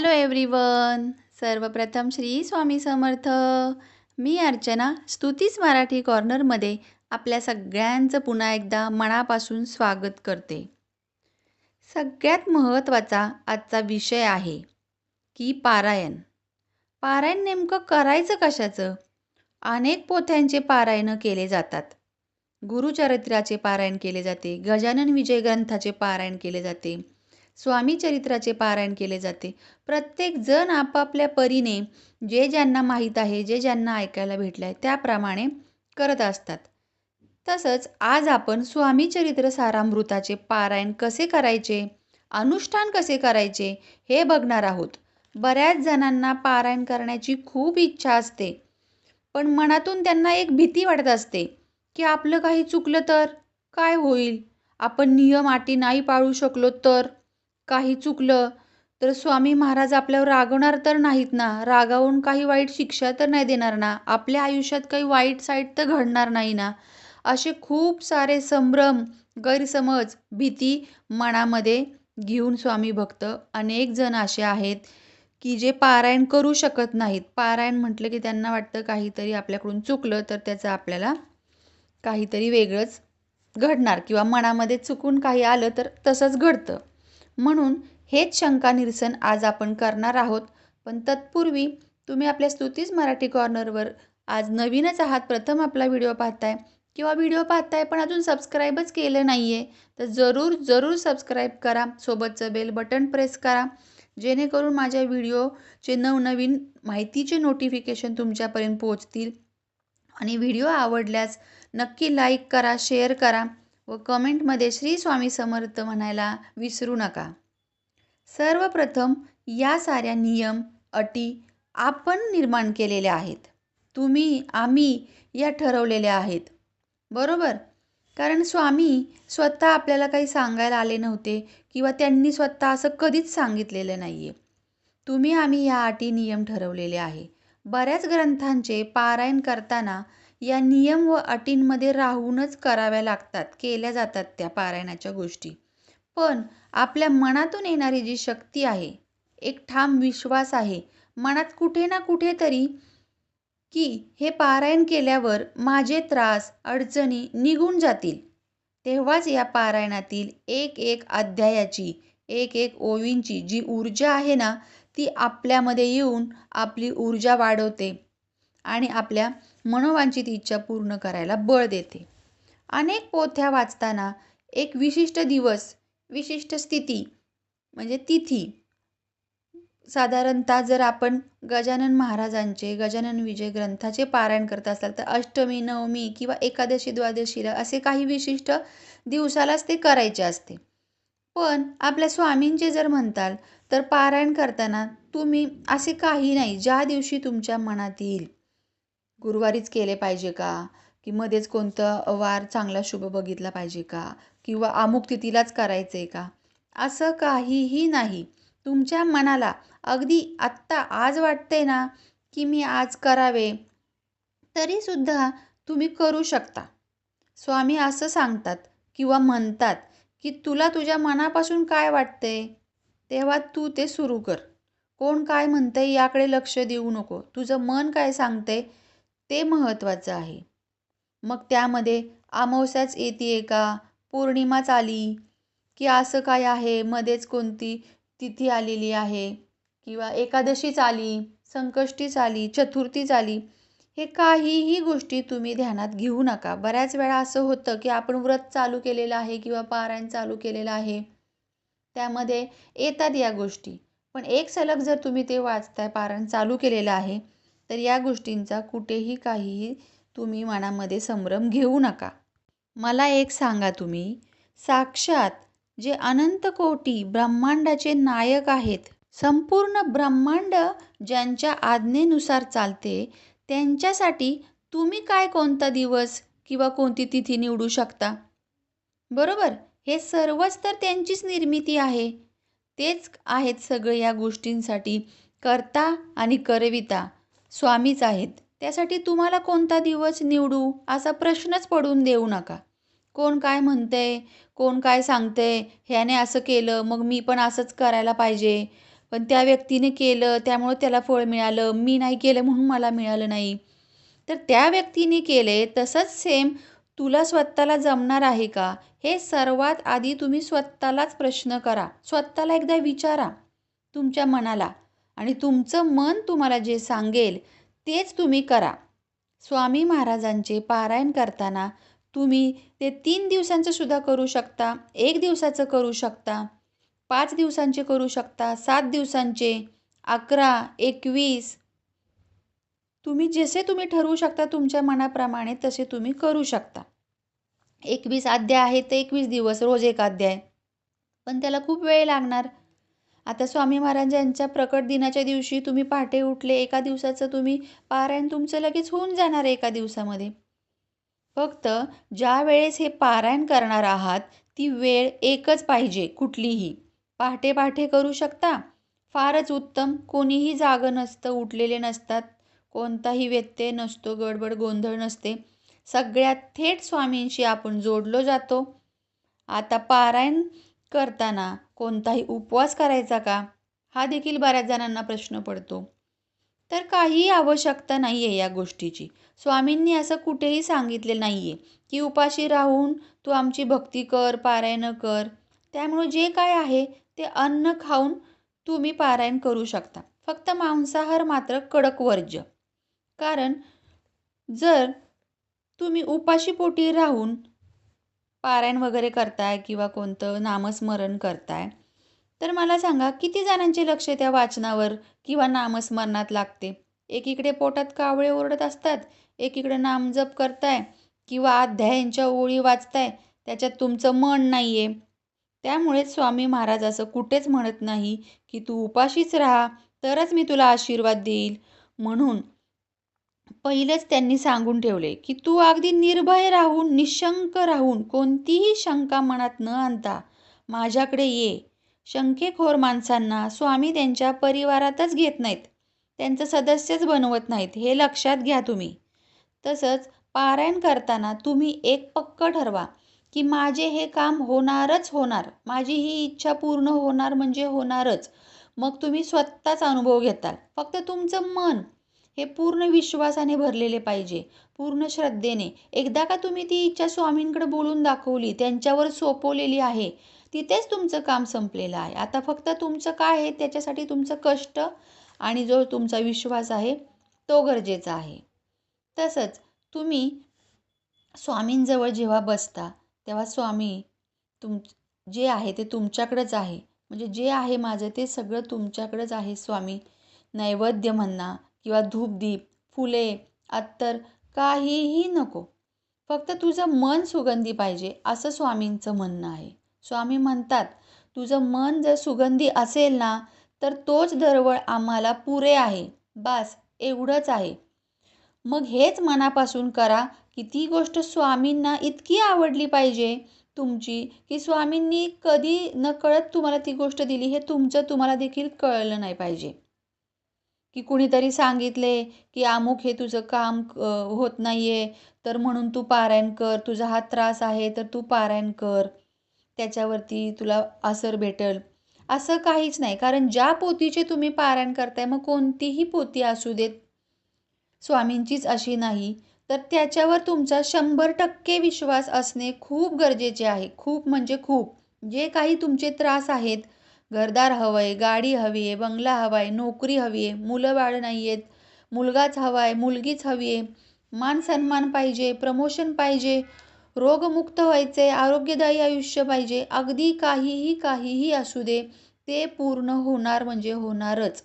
Hello everyone. सर्वप्रथम श्री स्वामी समर्थ. मी अर्चना स्तुतीच मराठी कॉर्नरमध्ये आपल्या सगळ्यांचं पुन्हा एकदा मनापासून स्वागत करते. सगळ्यात महत्त्वाचा आजचा विषय आहे की पारायण. पारायण नेमकं करायचं कशाचं? अनेक पोथ्यांचे पारायण केले जातात. गुरुचरित्राचे पारायण केले जाते, गजानन विजय ग्रंथाचे पारायण केले जाते, स्वामी चरित्राचे पारायण केले जाते. प्रत्येक जण आपापल्या परीने जे ज्यांना माहीत आहे, जे ज्यांना ऐकायला भेटलं आहे त्याप्रमाणे करत असतात. तसंच आज आपण स्वामी चरित्र सारामृताचे पारायण कसे करायचे, अनुष्ठान कसे करायचे हे बघणार आहोत. बऱ्याच जणांना पारायण करण्याची खूप इच्छा असते, पण मनातून त्यांना एक भीती वाटत असते की आपलं काही चुकलं तर काय होईल, आपण नियम अटी नाही पाळू शकलो तर, काही चुकलं तर स्वामी महाराज आपल्यावर रागवणार तर नाहीत ना, रागावून काही वाईट शिक्षा तर नाही देणार ना, आपल्या आयुष्यात काही वाईट साईट तर घडणार नाही ना, असे खूप सारे संभ्रम, गैरसमज, भीती मनामध्ये घेऊन स्वामी भक्त अनेक जण असे आहेत की जे पारायण करू शकत नाहीत. पारायण म्हटलं की त्यांना वाटतं काहीतरी आपल्याकडून चुकलं तर त्याचं आपल्याला काहीतरी वेगळंच घडणार किंवा मनामध्ये चुकून काही आलं तर तसंच घडतं. म्हणून हेच शंका निरसन आज आपण करणार आहोत. पण तत्पूर्वी तुम्ही आपल्या स्तुतीच मराठी कॉर्नरवर आज नवीनच आहात, प्रथम आपला व्हिडिओ पाहताय किंवा व्हिडिओ पाहताय पण अजून सबस्क्राईबच केलं नाही आहे, तर जरूर सबस्क्राईब करा, सोबतचं बेल बटन प्रेस करा, जेणेकरून माझ्या व्हिडिओचे नवनवीन माहितीचे नोटिफिकेशन तुमच्यापर्यंत पोहोचतील. आणि व्हिडिओ आवडल्यास नक्की लाईक करा, शेअर करा व कमेंटमध्ये श्री स्वामी समर्थ म्हणायला विसरू नका. सर्वप्रथम या साऱ्या नियम, अटी आपण निर्माण केलेल्या आहेत. तुम्ही, आम्ही या ठरवलेल्या आहेत, बरोबर? कारण स्वामी स्वतः आपल्याला काही सांगायला आले नव्हते किंवा त्यांनी स्वतः असं कधीच सांगितलेलं नाही आहे. तुम्ही, आम्ही या अटी नियम ठरवलेले आहे. बऱ्याच ग्रंथांचे पारायण करताना या नियम व अटींमध्ये राहूनच कराव्या लागतात, केल्या जातात त्या पारायणाच्या गोष्टी. पण आपल्या मनातून येणारी जी शक्ती आहे, एक ठाम विश्वास आहे मनात कुठे ना कुठेतरी की हे पारायण केल्यावर माझे त्रास, अडचणी निघून जातील. तेव्हाच या पारायणातील एक एक अध्यायाची, एक एक ओवींची जी ऊर्जा आहे ना, ती आपल्यामध्ये येऊन आपली ऊर्जा वाढवते आणि आपल्या मनोवांछित इच्छा पूर्ण करायला बळ देते. अनेक पोथ्या वाचताना एक विशिष्ट दिवस, विशिष्ट स्थिती म्हणजे तिथी, साधारणतः जर आपण गजानन महाराजांचे गजानन विजय ग्रंथाचे पारायण करत असाल तर अष्टमी, नवमी किंवा एकादशी, द्वादशीला असे काही विशिष्ट दिवसालाच ते करायचे असते. पण आपल्या स्वामींचे जर म्हणताल तर पारायण करताना तुम्ही असे काही नाही, ज्या दिवशी तुमच्या मनात येईल. गुरुवारीच केले पाहिजे का, की मध्येच कोणतं वार चांगला शुभ बघितला पाहिजे का, किंवा अमुक तिथीलाच करायचं आहे का, असं काहीही नाही. तुमच्या मनाला अगदी आत्ता आज वाटते ना की मी आज करावे, तरीसुद्धा तुम्ही करू शकता. स्वामी असं सांगतात किंवा म्हणतात की तुला तुझ्या मनापासून काय वाटते तेव्हा तू ते सुरू कर. कोण काय म्हणतंय याकडे लक्ष देऊ नको, तुझं मन काय सांगते ते महत्त्वाचं आहे. मग त्यामध्ये अमावस्याच येते का, पौर्णिमाच आली की असं काय आहे, मध्येच कोणती तिथी आलेली आहे किंवा एकादशीच आली, संकष्टीच आली, चतुर्थीच आली, हे काहीही गोष्टी तुम्ही ध्यानात घेऊ नका. बऱ्याच वेळा असं होतं की आपण व्रत चालू केलेलं आहे किंवा पारायण चालू केलेलं आहे, त्यामध्ये येतात या गोष्टी. पण एक सलग जर तुम्ही ते वाचताय, पारायण चालू केलेलं आहे, तर या गोष्टींचा कुठेही काहीही तुम्ही मनामध्ये संभ्रम घेऊ नका. मला एक सांगा, तुम्ही साक्षात जे अनंत कोटी ब्रह्मांडाचे नायक आहेत, संपूर्ण ब्रह्मांड ज्यांच्या आज्ञेनुसार चालते, त्यांच्यासाठी तुम्ही काय कोणता दिवस किंवा कोणती तिथी निवडू शकता, बरोबर? हे सर्वच तर त्यांचीच निर्मिती आहे. तेच आहेत सगळे या गोष्टींसाठी करता आणि करविता स्वामीच आहेत. त्यासाठी तुम्हाला कोणता दिवस निवडू असा प्रश्नच पडून देऊ नका. कोण काय म्हणतंय, कोण काय सांगतंय, ह्याने असं केलं मग मी पण असंच करायला पाहिजे, पण त्या व्यक्तीने केलं त्यामुळे त्याला फळ मिळालं, मी नाही केलं म्हणून मला मिळालं नाही. तर त्या व्यक्तीने केले तसंच सेम तुला स्वतःला जमणार आहे का? हे सर्वात आधी तुम्ही स्वतःलाच प्रश्न करा. स्वतःला एकदा विचारा तुमच्या मनाला आणि तुमचं मन तुम्हाला जे सांगेल तेच तुम्ही करा. स्वामी महाराजांचे पारायण करताना तुम्ही ते 3 दिवसांचं सुद्धा करू शकता, 1 दिवसाचं करू शकता, 5 दिवसांचे करू शकता, 7 दिवसांचे, 11, 21 तुम्ही जसे तुम्ही ठरवू शकता तुमच्या मनाप्रमाणे तसे तुम्ही करू शकता. 21 अध्याय आहे तर 21 दिवस रोज एक अध्याय. पण त्याला खूप वेळ लागणार. आता स्वामी महाराजांच्या प्रकट दिनाच्या दिवशी तुम्ही पहाटे उठले, एका दिवसाचं तुम्ही पारायण तुमचं लगेच होऊन जाणार आहे एका दिवसामध्ये. फक्त ज्या वेळेस हे पारायण करणार आहात ती वेळ एकच पाहिजे कुठलीही. पहाटे पहाटे करू शकता, फारच उत्तम. कोणीही जागं नसतं, उठलेले नसतात, कोणताही व्यत्यय नसतो, गडबड गोंधळ नसते. सगळ्यात थेट स्वामींशी आपण जोडलो जातो. आता पारायण करताना कोणताही उपवास करायचा का? हा देखील बऱ्याच जणांना प्रश्न पडतो. तर काहीही आवश्यकता नाही आहे या गोष्टीची. स्वामींनी असं कुठेही सांगितले नाही आहे की उपाशी राहून तू आमची भक्ती कर, पारायण कर. त्यामुळे जे काय आहे ते अन्न खाऊन तुम्ही पारायण करू शकता. फक्त मांसाहार मात्र कडक वर्ज्य. कारण जर तुम्ही उपाशी पोटी राहून पारायण वगैरे करताय किंवा कोणतं नामस्मरण करताय, तर मला सांगा किती जणांचे लक्ष त्या वाचनावर किंवा नामस्मरणात लागते? एकीकडे पोटात कावळे ओरडत असतात, एकीकडे नामजप करताय किंवा अध्यायांच्या ओळी वाचताय, त्याच्यात तुमचं मन नाही आहे. त्यामुळे स्वामी महाराज असं कुठेच म्हणत नाही की तू उपाशीच राहा तरच मी तुला आशीर्वाद देईल. म्हणून पहिलेच त्यांनी सांगून ठेवले की तू अगदी निर्भय राहून, निशंक राहून, कोणतीही शंका मनात न आणता माझ्याकडे ये. शंकेखोर माणसांना स्वामी त्यांच्या परिवारातच घेत नाहीत, त्यांचं सदस्यच बनवत नाहीत, हे लक्षात घ्या तुम्ही. तसंच पारायण करताना तुम्ही एक पक्क ठरवा की माझे हे काम होणारच होणार, माझी ही इच्छा पूर्ण होणार म्हणजे होणारच. मग तुम्ही स्वतःच अनुभव घेताल. फक्त तुमचं मन हे पूर्ण विश्वासाने भरलेले पाहिजे, पूर्ण श्रद्धेने. एकदा का तुम्ही ती इच्छा स्वामींकडे बोलून दाखवली, त्यांच्यावर सोपवलेली आहे, तिथेच तुमचं काम संपलेलं आहे. आता फक्त तुमचं काय आहे त्याच्यासाठी तुमचं कष्ट आणि जो तुमचा विश्वास आहे तो गरजेचा आहे. तसंच तुम्ही स्वामींजवळ जेव्हा बसता तेव्हा स्वामी तुम जे आहे ते तुमच्याकडेच आहे. म्हणजे जे आहे माझं ते सगळं तुमच्याकडेच आहे स्वामी. नैवेद्य म्हणा किंवा धूपदीप, फुले, अत्तर काहीही नको. फक्त तुझं मन सुगंधी पाहिजे असं स्वामींचं म्हणणं आहे. स्वामी म्हणतात तुझं मन जर सुगंधी असेल ना तर तोच दरवळ आम्हाला पुरे आहे. बास एवढंच आहे. मग हेच मनापासून करा की ती गोष्ट स्वामींना इतकी आवडली पाहिजे तुमची की स्वामींनी कधी नकळत तुम्हाला ती गोष्ट दिली हे तुमचं तुम्हाला देखील कळलं नाही पाहिजे. की कुणीतरी सांगितले की अमुक हे तुझं काम होत नाहीये तर म्हणून तू पारायण कर, तुझा हा त्रास आहे तर तू पारायण कर, त्याच्यावरती तुला असर भेटेल. असं काहीच नाही. कारण ज्या पोथीचे तुम्ही पारायण करताय, मग कोणतीही पोथी असू देत, स्वामींचीच अशी नाही, तर त्याच्यावर तुमचा 100% विश्वास असणे खूप गरजेचे आहे. खूप म्हणजे खूप. जे काही तुमचे त्रास आहेत, घरदार हवं आहे, गाडी हवी आहे, बंगला हवा आहे, नोकरी हवी आहे, मुलं बाळ नाही आहेत, मुलगाच हवा आहे, मुलगीच हवी आहे, मान सन्मान पाहिजे, प्रमोशन पाहिजे, रोगमुक्त व्हायचे, आरोग्यदायी आयुष्य पाहिजे, अगदी काहीही काहीही असू दे, ते पूर्ण होणार म्हणजे होणारच.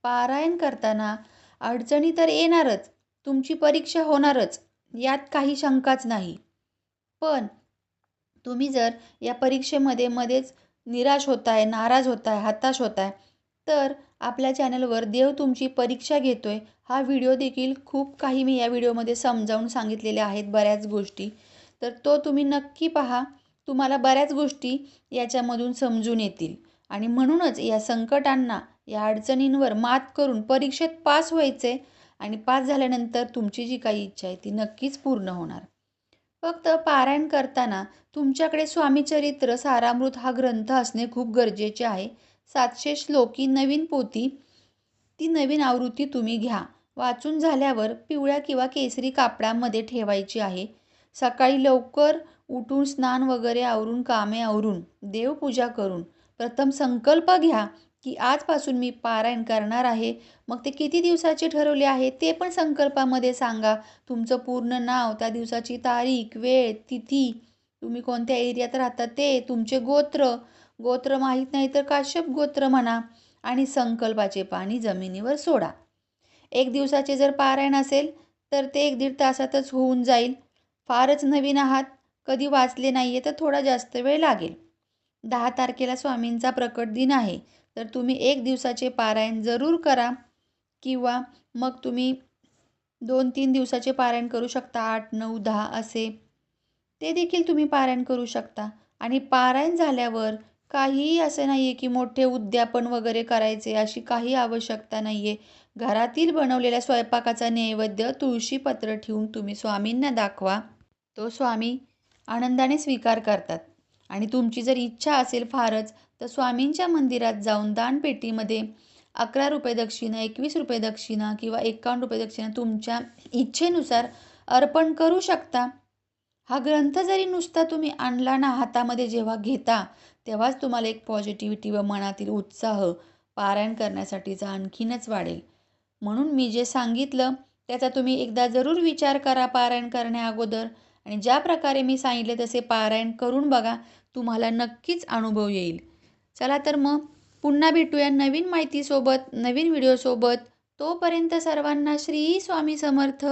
पारायण करताना अडचणी तर येणारच, तुमची परीक्षा होणारच, यात काही शंकाच नाही. पण तुम्ही जर या परीक्षेमध्ये मध्येच निराश होताय, नाराज होताय, हताश होताय, तर आपल्या चॅनलवर देव तुमची परीक्षा घेतोय हा व्हिडिओ देखील खूप काही मी या व्हिडिओमध्ये समजावून सांगितलेल्या आहेत बऱ्याच गोष्टी. तर तो तुम्ही नक्की पहा. तुम्हाला बऱ्याच गोष्टी याच्यामधून समजून येतील आणि म्हणूनच या संकटांना, या अडचणींवर मात करून परीक्षेत पास व्हायचे आणि पास झाल्यानंतर तुमची जी काही इच्छा आहे ती नक्कीच पूर्ण होणार. फक्त पारायण करताना तुमच्याकडे स्वामीचरित्र सारामृत हा ग्रंथ असणे खूप गरजेचे आहे. 700 श्लोक ही नवीन पोथी, ती नवीन आवृत्ती तुम्ही घ्या. वाचून झाल्यावर पिवळ्या किंवा केसरी कापडामध्ये ठेवायची आहे. सकाळी लवकर उठून स्नान वगैरे आवरून, कामे आवरून, देवपूजा करून प्रथम संकल्प घ्या की आजपासून मी पारायण करणार आहे. मग ते किती दिवसाचे ठरवले आहे ते पण संकल्पामध्ये सांगा. तुमचं पूर्ण नाव, त्या दिवसाची तारीख, वेळ, तिथी, तुम्ही कोणत्या एरियात राहता ते, तुमचे गोत्र, गोत्र माहीत नाही तर काश्यप गोत्र म्हणा, आणि संकल्पाचे पाणी जमिनीवर सोडा. 1 दिवसाचे जर पारायण असेल तर ते 1-1.5 तासातच होऊन जाईल. फारच नवीन आहात, कधी वाचले नाही आहे तर थोडा जास्त वेळ लागेल. 10 तारखेला स्वामींचा प्रकट दिन आहे, तर तुम्ही 1 दिवसाचे पारायण जरूर करा, किंवा मग तुम्ही 2-3 दिवसाचे पारायण करू शकता, 8, 9, 10 असे. ते देखील तुम्ही पारायण करू शकता. आणि पारायण झाल्यावर काहीही असं नाही आहे की मोठे उद्यापन वगैरे करायचे, अशी काही आवश्यकता नाही आहे. घरातील बनवलेल्या स्वयंपाकाचा नैवेद्य तुळशीपत्र ठेवून तुम्ही स्वामींना दाखवा. तो स्वामी आनंदाने स्वीकार करतात. आणि तुमची जर इच्छा असेल फारच, तर स्वामींच्या मंदिरात जाऊन दानपेटीमध्ये ₹11 दक्षिणा, ₹21 दक्षिणा किंवा ₹51 दक्षिणा तुमच्या इच्छेनुसार अर्पण करू शकता. हा ग्रंथ जरी नुसता तुम्ही आणला ना, हातामध्ये जेव्हा घेता, तेव्हाच तुम्हाला एक पॉझिटिव्हिटी व मनातील उत्साह पारायण करण्यासाठीचा आणखीनच वाढेल. म्हणून मी जे सांगितलं त्याचा तुम्ही एकदा जरूर विचार करा पारायण करण्याअगोदर, आणि ज्या प्रकारे मी सांगितले तसे पारायण करून बघा. तुम्हाला नक्कीच अनुभव येईल. चला तर मग पुन्हा भेटूया नवीन माहितीसोबत, नवीन व्हिडिओसोबत. तोपर्यंत सर्वांना श्री स्वामी समर्थ.